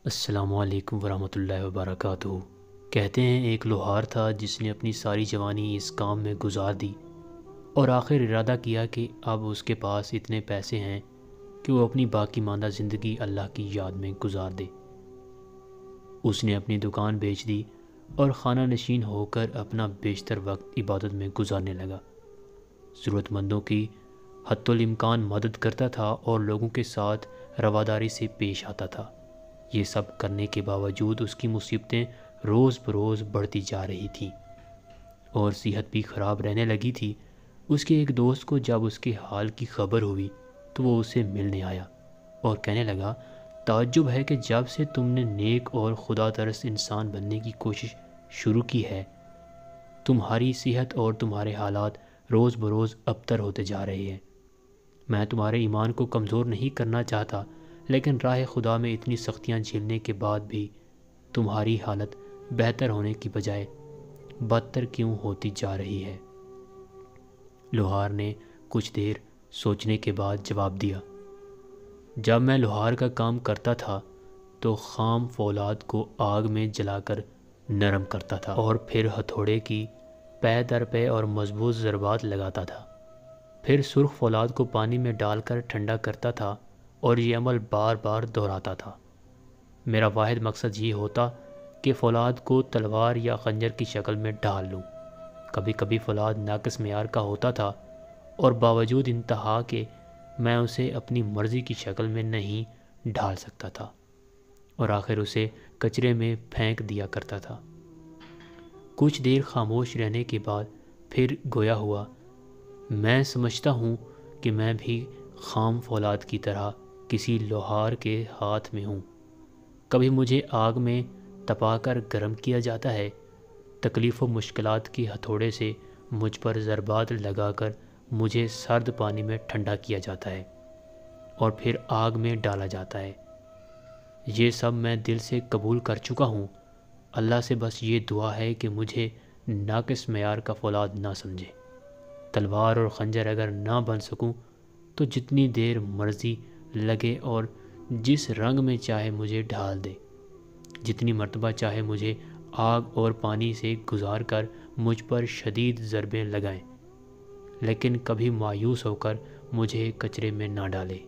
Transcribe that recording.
السلام علیکم ورحمۃ اللہ وبرکاتہ۔ کہتے ہیں ایک لوہار تھا جس نے اپنی ساری جوانی اس کام میں گزار دی اور آخر ارادہ کیا کہ اب اس کے پاس اتنے پیسے ہیں کہ وہ اپنی باقی ماندہ زندگی اللہ کی یاد میں گزار دے۔ اس نے اپنی دکان بیچ دی اور خانہ نشین ہو کر اپنا بیشتر وقت عبادت میں گزارنے لگا۔ ضرورت مندوں کی حتی الامکان مدد کرتا تھا اور لوگوں کے ساتھ رواداری سے پیش آتا تھا۔ یہ سب کرنے کے باوجود اس کی مصیبتیں روز بروز بڑھتی جا رہی تھیں اور صحت بھی خراب رہنے لگی تھی۔ اس کے ایک دوست کو جب اس کے حال کی خبر ہوئی تو وہ اسے ملنے آیا اور کہنے لگا، تعجب ہے کہ جب سے تم نے نیک اور خدا ترس انسان بننے کی کوشش شروع کی ہے، تمہاری صحت اور تمہارے حالات روز بروز ابتر ہوتے جا رہے ہیں۔ میں تمہارے ایمان کو کمزور نہیں کرنا چاہتا، لیکن راہ خدا میں اتنی سختیاں جھیلنے کے بعد بھی تمہاری حالت بہتر ہونے کی بجائے بدتر کیوں ہوتی جا رہی ہے؟ لوہار نے کچھ دیر سوچنے کے بعد جواب دیا، جب میں لوہار کا کام کرتا تھا تو خام فولاد کو آگ میں جلا کر نرم کرتا تھا اور پھر ہتھوڑے کی پے در پے اور مضبوط ضربات لگاتا تھا، پھر سرخ فولاد کو پانی میں ڈال کر ٹھنڈا کرتا تھا اور یہ عمل بار بار دہراتا تھا۔ میرا واحد مقصد یہ ہوتا کہ فولاد کو تلوار یا خنجر کی شکل میں ڈھال لوں۔ کبھی کبھی فولاد ناقص معیار کا ہوتا تھا اور باوجود انتہا کے میں اسے اپنی مرضی کی شکل میں نہیں ڈھال سکتا تھا اور آخر اسے کچرے میں پھینک دیا کرتا تھا۔ کچھ دیر خاموش رہنے کے بعد پھر گویا ہوا، میں سمجھتا ہوں کہ میں بھی خام فولاد کی طرح کسی لوہار کے ہاتھ میں ہوں۔ کبھی مجھے آگ میں تپا کر گرم کیا جاتا ہے، تکلیف و مشکلات کی ہتھوڑے سے مجھ پر ضربات لگا کر مجھے سرد پانی میں ٹھنڈا کیا جاتا ہے اور پھر آگ میں ڈالا جاتا ہے۔ یہ سب میں دل سے قبول کر چکا ہوں۔ اللہ سے بس یہ دعا ہے کہ مجھے ناقص معیار کا فولاد نہ سمجھے۔ تلوار اور خنجر اگر نہ بن سکوں تو جتنی دیر مرضی لگے اور جس رنگ میں چاہے مجھے ڈھال دے، جتنی مرتبہ چاہے مجھے آگ اور پانی سے گزار کر مجھ پر شدید ضربیں لگائیں، لیکن کبھی مایوس ہو کر مجھے کچرے میں نہ ڈالے۔